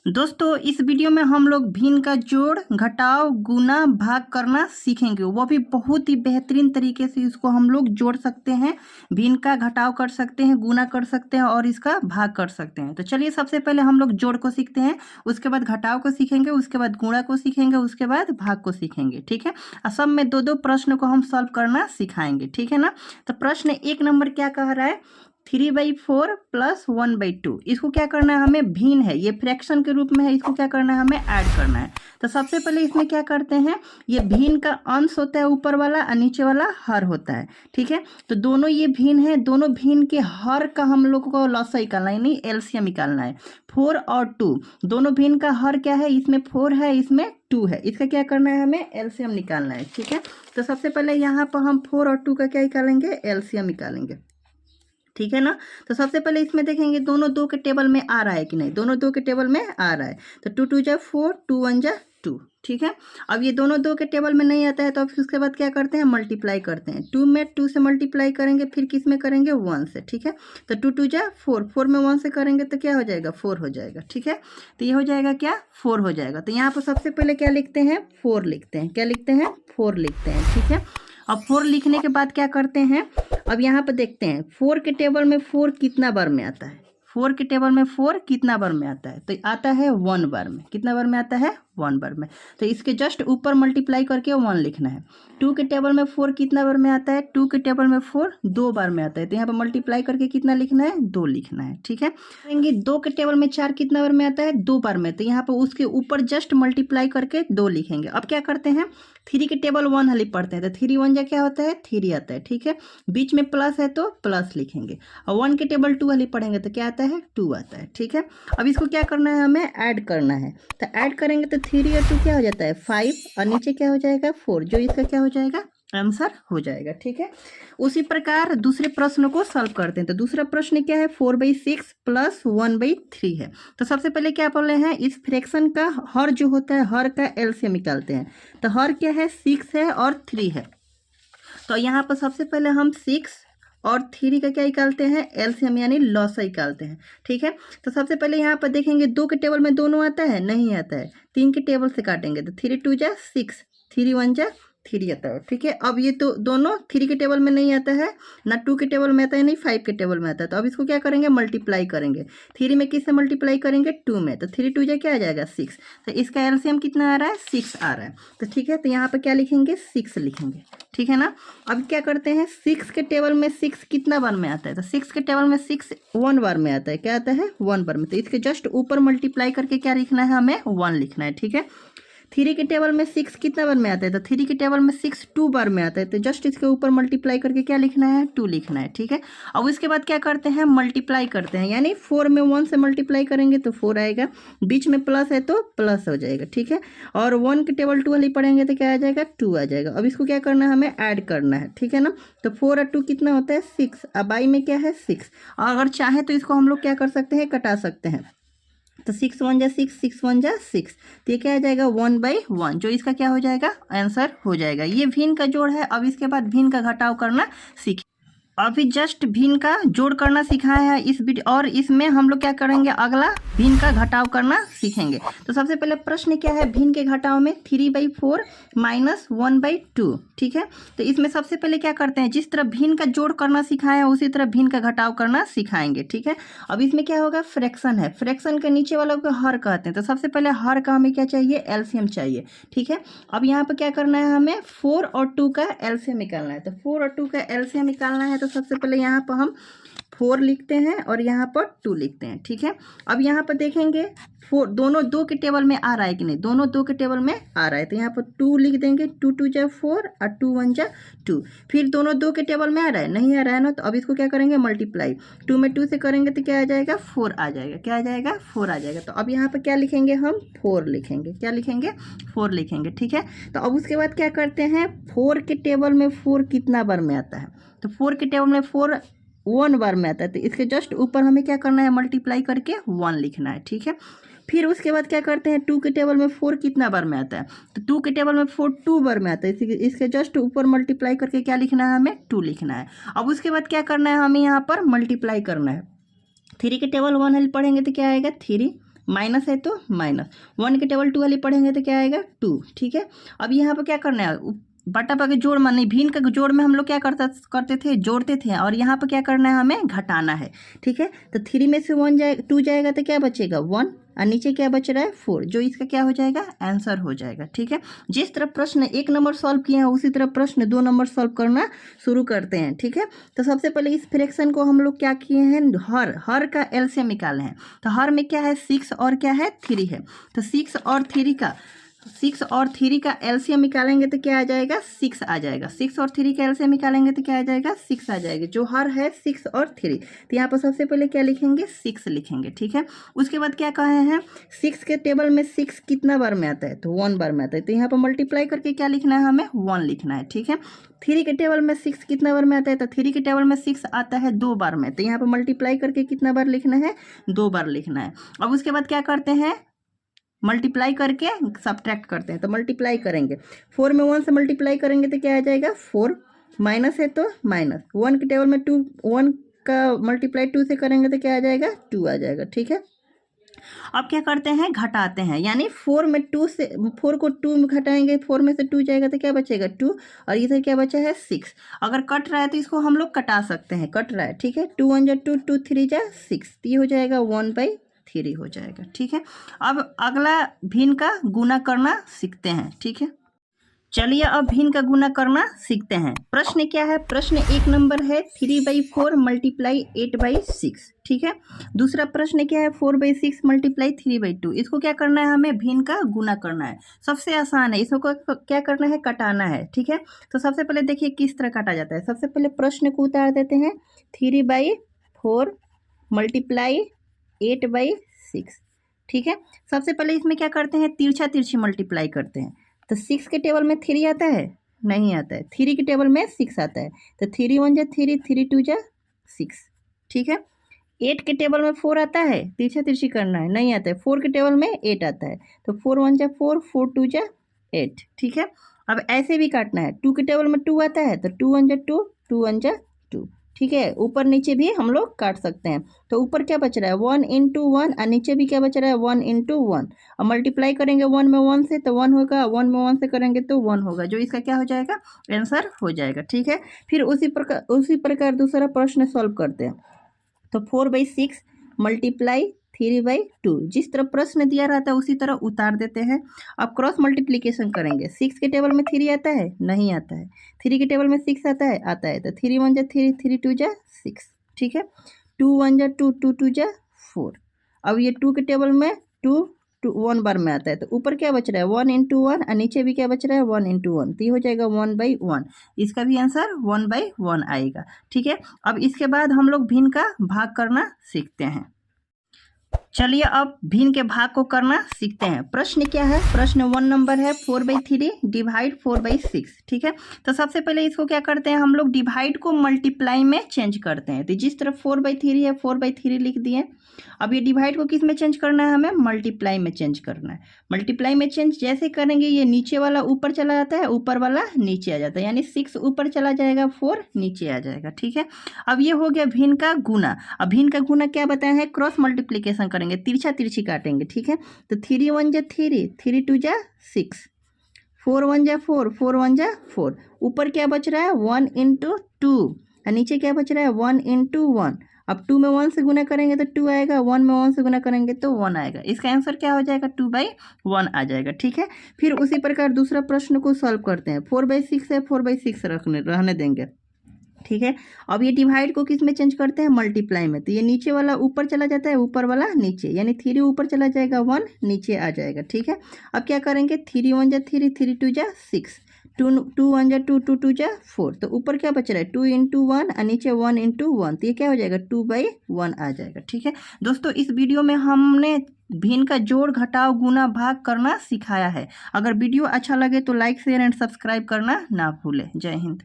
दोस्तों इस वीडियो में हम लोग भिन्न का जोड़ घटाव गुना भाग करना सीखेंगे। वो भी बहुत ही बेहतरीन तरीके से इसको हम लोग जोड़ सकते हैं, भिन्न का घटाव कर सकते हैं, गुना कर सकते हैं और इसका भाग कर सकते हैं। तो चलिए सबसे पहले हम लोग जोड़ को सीखते हैं, उसके बाद घटाव को सीखेंगे, उसके बाद गुणा को सीखेंगे, उसके बाद भाग को सीखेंगे। ठीक है, और सब में दो दो प्रश्न को हम सॉल्व करना सिखाएंगे। ठीक है ना। तो प्रश्न 1 नंबर क्या कह रहा है, 3/4 प्लस 1/2। इसको क्या करना है, हमें भिन्न है, ये फ्रैक्शन के रूप में है, इसको क्या करना है, हमें ऐड करना है। तो सबसे पहले इसमें क्या करते हैं, ये भिन्न का अंश होता है ऊपर वाला और नीचे वाला हर होता है। ठीक है, तो दोनों ये भिन्न है, दोनों भिन्न के हर का हम लोग को लॉसा निकालना है, यानी एलसीएम निकालना है। 4 और 2 दोनों भिन्न का हर क्या है, इसमें 4 है, इसमें 2 है, इसका क्या करना है, हमें एलसीएम निकालना है। ठीक है, तो सबसे पहले यहाँ पर हम 4 और 2 का क्या निकालेंगे, एलसीएम निकालेंगे। ठीक है ना। तो सबसे पहले इसमें देखेंगे दोनों दो के टेबल में आ रहा है कि नहीं, दोनों दो के टेबल में आ रहा है। तो 2 2 जा 4, 2 1 जा 2। ठीक है, अब ये दोनों दो के टेबल में नहीं आता है तो अब उसके बाद क्या करते हैं, मल्टीप्लाई करते हैं। 2 में 2 से मल्टीप्लाई करेंगे, फिर किस में करेंगे, 1 से। ठीक है, तो 2 2 जा 4, 4 में 1 से करेंगे तो क्या हो जाएगा, 4 हो जाएगा। ठीक है, तो ये हो जाएगा क्या, 4 हो जाएगा। तो यहाँ पर सबसे पहले क्या लिखते हैं, 4 लिखते हैं। क्या लिखते हैं, 4 लिखते हैं। ठीक है, अब 4 लिखने के बाद क्या करते हैं, अब यहाँ पर देखते हैं 4 के टेबल में 4 कितना बार में आता है, 4 के टेबल में 4 कितना बार में आता है, तो आता है 1 बार में। कितना बार में आता है, 1 बार में। तो इसके जस्ट ऊपर मल्टीप्लाई करके 1 लिखना है। 2 के टेबल में 4 कितना बार में आता है, 2 के टेबल में 4 2 बार में आता है, तो यहाँ पर मल्टीप्लाई करके कितना लिखना है, 2 लिखना है। ठीक है, 2 के टेबल में 4 कितना बार में आता है, 2 बार में, तो यहाँ पर उसके ऊपर जस्ट मल्टीप्लाई करके 2 लिखेंगे। अब क्या करते हैं, 3 के टेबल 1 हली पढ़ते हैं, तो 3 1 जा क्या होता है, 3 आता है। ठीक है, बीच में प्लस है तो प्लस लिखेंगे, और 1 के टेबल 2 हली पढ़ेंगे तो क्या आता है, 2 आता है। ठीक है, अब इसको क्या करना है, हमें ऐड करना है। तो ऐड करेंगे तो 3 और 2 क्या हो जाता है, 5, और नीचे क्या हो जाएगा, 4, जो इसका क्या हो जाएगा, आंसर हो जाएगा। ठीक है, उसी प्रकार दूसरे प्रश्न को सॉल्व करते हैं। तो दूसरा प्रश्न क्या है, 4/6 प्लस 1/3 है। तो सबसे पहले क्या बोले हैं, इस फ्रैक्शन का हर जो होता है, हर का एलसीएम निकालते हैं। तो हर क्या है, 6 है और 3 है। तो यहाँ पर सबसे पहले हम 6 और 3 का क्या निकालते हैं, एलसीएम यानी लॉसा निकालते हैं। ठीक है, तो सबसे पहले यहाँ पर देखेंगे 2 के टेबल में दोनों आता है, नहीं आता है, 3 के टेबल से काटेंगे तो 3 2 जा 6, 3 1 जा 3 आता है। ठीक है, अब ये तो दोनों 3 के टेबल में नहीं आता है, ना 2 के टेबल में आता है, नहीं 5 के टेबल में आता है। तो अब इसको क्या करेंगे, मल्टीप्लाई करेंगे। 3 में किससे मल्टीप्लाई करेंगे, 2 में, तो 3 2 जा क्या आ जाएगा, 6। तो इसका एलसीएम कितना आ रहा है, 6 आ रहा है। तो ठीक है, तो यहाँ पर क्या लिखेंगे, 6 लिखेंगे। ठीक है ना, अब क्या करते हैं, 6 के टेबल में 6 कितना बार में आता है, तो 6 के टेबल में 6 1 बार में आता है। क्या आता है, 1 बार में, तो इसके जस्ट ऊपर मल्टीप्लाई करके क्या लिखना है, हमें 1 लिखना है। ठीक है, 3 के टेबल में 6 कितना बार में आता है, तो 3 के टेबल में 6 2 बार में आता है, तो जस्ट इसके ऊपर मल्टीप्लाई करके क्या लिखना है, 2 लिखना है। ठीक है, अब इसके बाद क्या करते हैं, मल्टीप्लाई करते हैं, यानी 4 में 1 से मल्टीप्लाई करेंगे तो 4 आएगा, बीच में प्लस है तो प्लस हो जाएगा। ठीक है, और 1 के टेबल 2 वाली पढ़ेंगे तो क्या आ जाएगा, 2 आ जाएगा। अब इसको क्या करना है, हमें ऐड करना है। ठीक है ना, तो 4 और 2 कितना होता है, 6, अब बाई में क्या है, 6, और अगर चाहे तो इसको हम लोग क्या कर सकते हैं, कटा सकते हैं। तो 6 1 जा 6, 6 1 जा 6, तो ये क्या आ जाएगा, 1/1, जो इसका क्या हो जाएगा, आंसर हो जाएगा। ये भिन्न का जोड़ है। अब इसके बाद भिन्न का घटाव करना सीखें। अभी जस्ट भिन्न का जोड़ करना सिखाया है इस वीडियो, और इसमें हम लोग क्या करेंगे, अगला भिन्न का घटाव करना सीखेंगे। तो सबसे पहले प्रश्न क्या है, भिन्न के घटाव में 3/4 माइनस 1/2। ठीक है, तो इसमें सबसे पहले क्या करते हैं, जिस तरह भिन्न का जोड़ करना सिखाया है उसी तरह भिन्न का घटाव करना सिखाएंगे। ठीक है, अब इसमें क्या होगा, फ्रैक्शन है, फ्रैक्शन के नीचे वालों को हर कहते हैं। तो सबसे पहले हर का हमें क्या चाहिए, एलसीएम चाहिए। ठीक है, अब यहाँ पर क्या करना है, हमें 4 और 2 का एलसीएम निकालना है। तो 4 और 2 का एलसीएम निकालना है, तो सबसे पहले यहाँ पर हम 4 लिखते हैं और यहाँ पर 2 लिखते हैं। ठीक है, अब यहाँ पर देखेंगे 4 दोनों 2 के टेबल में आ रहा है कि नहीं, दोनों 2 के टेबल में आ रहा है, तो यहाँ पर 2 लिख देंगे। 2 2 जा 4 और 2 1 जा 2, फिर दोनों 2 के टेबल में आ रहा है, नहीं आ रहा है ना, तो अब इसको क्या करेंगे, मल्टीप्लाई। 2 में 2 से करेंगे तो क्या आ जाएगा, 4 आ जाएगा। क्या आ जाएगा, 4 आ जाएगा। तो अब यहाँ पर क्या लिखेंगे, हम 4 लिखेंगे। क्या लिखेंगे, 4 लिखेंगे। ठीक है, तो अब उसके बाद क्या करते हैं, 4 के टेबल में 4 कितना बार में आता है, तो 4 के टेबल में 4 1 बार में आता है, तो इसके जस्ट ऊपर हमें क्या करना है, मल्टीप्लाई करके 1 लिखना है। ठीक है, फिर उसके बाद क्या करते हैं, 2 के टेबल में 4 कितना बार में आता है, तो 2 के टेबल में 4 2 बार में आता है, इसके जस्ट ऊपर मल्टीप्लाई करके क्या लिखना है, हमें 2 लिखना है। अब उसके बाद क्या करना है, हमें यहाँ पर मल्टीप्लाई करना है। 3 के टेबल 1 पढ़ेंगे तो क्या आएगा, 3 माइनस है तो माइनस, 1 के टेबल 2 वाली पढ़ेंगे तो क्या आएगा 2। ठीक है, अब यहाँ पर क्या करना है, बटा पा के जोड़ माने भीन का जोड़ में हम लोग क्या करते थे, जोड़ते थे, और यहाँ पर क्या करना है, हमें घटाना है। ठीक है, तो 3 में से 2 जाएगा तो क्या बचेगा 1, और नीचे क्या बच रहा है 4, जो इसका क्या हो जाएगा आंसर हो जाएगा। ठीक है, जिस तरह प्रश्न 1 नंबर सॉल्व किए हैं उसी तरह प्रश्न 2 नंबर सॉल्व करना शुरू करते हैं। ठीक है, तो सबसे पहले इस फ्रैक्शन को हम लोग क्या किए हैं, हर का एलसीएम निकाले हैं। तो हर में क्या है 6 और क्या है 3 है, तो 6 और 3 का एलसीएम निकालेंगे तो क्या आ जाएगा 6 आ जाएगा। 6 और 3 का एलसीएम निकालेंगे तो क्या आ जाएगा 6 आ जाएगा, जो हर है 6 और 3। तो यहाँ पर सबसे पहले क्या लिखेंगे 6 लिखेंगे। ठीक है, उसके बाद क्या कहे हैं 6 के टेबल में 6 कितना बार में आता है, तो 1 बार में आता है, तो यहाँ पर मल्टीप्लाई करके क्या लिखना है, हमें 1 लिखना है। ठीक है, 3 के टेबल में 6 कितना बार में आता है, तो 3 के टेबल में 6 आता है 2 बार में, तो यहाँ पर मल्टीप्लाई करके कितना बार लिखना है 2 बार लिखना है। अब उसके बाद क्या करते हैं, मल्टीप्लाई करके सब्ट्रैक्ट करते हैं, तो मल्टीप्लाई करेंगे 4 में 1 से मल्टीप्लाई करेंगे तो क्या आ जाएगा 4, माइनस है तो माइनस, 1 के टेबल में 2, 1 का मल्टीप्लाई 2 से करेंगे तो क्या आ जाएगा 2 आ जाएगा। ठीक है, अब क्या करते हैं घटाते हैं, यानी 4 में 2 से 4 को 2 में घटाएंगे, 4 में से 2 जाएगा तो क्या बचेगा 2, और इधर क्या बचा है 6। अगर कट रहा है तो इसको हम लोग कटा सकते हैं, कट रहा है। ठीक है, 2 1 जा 2, 2 3 जा 6, तो ये हो जाएगा 1/3 हो जाएगा। ठीक है, अब अगला भिन्न का गुना करना सीखते हैं। ठीक है, चलिए अब भिन्न का गुना करना सीखते हैं। प्रश्न क्या है, प्रश्न 1 नंबर है 3/4 मल्टीप्लाई 8/6। ठीक है, दूसरा प्रश्न क्या है 4/6 मल्टीप्लाई 3/2। इसको क्या करना है, हमें भिन्न का गुना करना है। सबसे आसान है, इसको क्या करना है, कटाना है। ठीक है, तो सबसे पहले देखिए किस तरह काटा जाता है। सबसे पहले प्रश्न को उतार देते हैं, 3/4 मल्टीप्लाई 8/6। ठीक है, सबसे पहले इसमें क्या करते हैं, तिरछा तिरछी मल्टीप्लाई करते हैं। तो 6 के टेबल में 3 आता है, नहीं आता है, 3 के टेबल में 6 आता है, तो 3 1 जा 3, 3 2 जा 6। ठीक है, 8 के टेबल में 4 आता है, तिरछा तिरछी करना है, नहीं आता है, 4 के टेबल में 8 आता है, तो 4 1 जा 4, 4 2 जा 8। ठीक है, अब ऐसे भी काटना है, 2 के टेबल में 2 आता है, तो 2 1 जा 2, 2 1 जा 2। ठीक है, ऊपर नीचे भी हम लोग काट सकते हैं। तो ऊपर क्या बच रहा है 1 × 1, और नीचे भी क्या बच रहा है 1 × 1, और मल्टीप्लाई करेंगे 1 में 1 से तो 1 होगा, 1 में 1 से करेंगे तो 1 होगा, जो इसका क्या हो जाएगा आंसर हो जाएगा। ठीक है, फिर उसी प्रकार दूसरा प्रश्न सॉल्व करते हैं। तो 4/6 मल्टीप्लाई 3/2, जिस तरह प्रश्न दिया रहता है उसी तरह उतार देते हैं। अब क्रॉस मल्टीप्लिकेशन करेंगे, 6 के टेबल में 3 आता है, नहीं आता है, 3 के टेबल में 6 आता है, तो 3 1 जा 3, 3 2 जा 6। ठीक है, 2 1 जा 2, 2 2 जा 4। अब ये 2 के टेबल में 2 1 बार में आता है, तो ऊपर क्या बच रहा है 1 × 1, और नीचे भी क्या बच रहा है 1 × 1, तो ये हो जाएगा 1/1। इसका भी आंसर 1/1 आएगा। ठीक है, अब इसके बाद हम लोग भिन्न का भाग करना सीखते हैं। चलिए अब भिन्न के भाग को करना सीखते हैं। प्रश्न क्या है, प्रश्न 1 नंबर है 4/3 डिवाइड 4/6। ठीक है, तो सबसे पहले इसको क्या करते हैं, हम लोग डिवाइड को मल्टीप्लाई में चेंज करते हैं। तो जिस तरह 4/3 है 4/3 लिख दिए। अब ये डिवाइड को किस में चेंज करना है, हमें मल्टीप्लाई में चेंज करना है। मल्टीप्लाई में चेंज जैसे करेंगे, ये नीचे वाला ऊपर चला जाता है, ऊपर वाला नीचे आ जाता है, यानी 6 ऊपर चला जाएगा, 4 नीचे आ जाएगा। ठीक है, अब ये हो गया भिन्न का गुना। अब भिन्न का गुना क्या बताया है, क्रॉस मल्टीप्लिकेशन करेंगे, तिरछा तिरछी काटेंगे। ठीक है, तो 3 1 जा 3, 3 2 जा 6, 4 1 जा 4, 4 1 जा 4। ऊपर क्या बच रहा है 1 × 2, और नीचे क्या बच रहा है 1 × 1। अब 2 में 1 से गुना करेंगे तो 2 आएगा, 1 में 1 से गुना करेंगे तो 1 आएगा। इसका आंसर क्या हो जाएगा 2/1 आ जाएगा। ठीक है, फिर उसी प्रकार दूसरा प्रश्न को सॉल्व करते हैं। 4/6 है, 4/6 रहने देंगे। ठीक है, अब ये डिवाइड को किस में चेंज करते हैं, मल्टीप्लाई में। तो ये नीचे वाला ऊपर चला जाता है, ऊपर वाला नीचे, यानी 3 ऊपर चला जाएगा, 1 नीचे आ जाएगा। ठीक है, अब क्या करेंगे 3 1 जा 3, 3 2 जा 6, 2 1 जा 2, 2 2 जा 4। तो ऊपर क्या बच रहा है 2 × 1, और नीचे 1 × 1, तो ये क्या हो जाएगा 2/1 आ जाएगा। ठीक है दोस्तों, इस वीडियो में हमने भिन्न का जोड़ घटाव गुना भाग करना सिखाया है। अगर वीडियो अच्छा लगे तो लाइक शेयर एंड सब्सक्राइब करना ना भूलें। जय हिंद।